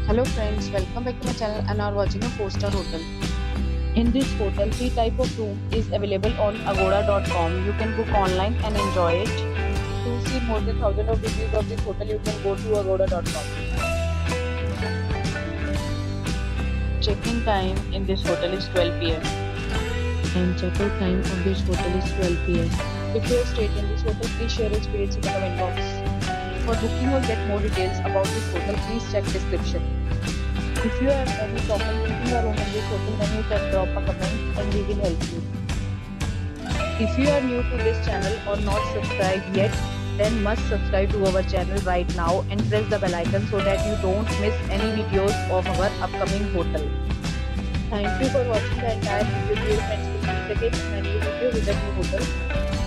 Hello friends, welcome back to my channel and are watching a 4-star hotel. In this hotel, 3 type of room is available on agoda.com. You can book online and enjoy it. To see more than 1000 of reviews of this hotel, you can go to agoda.com. Check-in time in this hotel is 12 pm. And check-out time of this hotel is 12 pm. If you have stayed in this hotel, please share your experience in the comment box. For booking or get more details about this hotel, please check description. If you have any problem booking a room in this hotel, then you can drop a comment and we will help you. If you are new to this channel or not subscribed yet, then must subscribe to our channel right now and press the bell icon so that you don't miss any videos of our upcoming hotel. Thank you for watching the entire video. Dear friends, will meet again in a new video with a new hotel.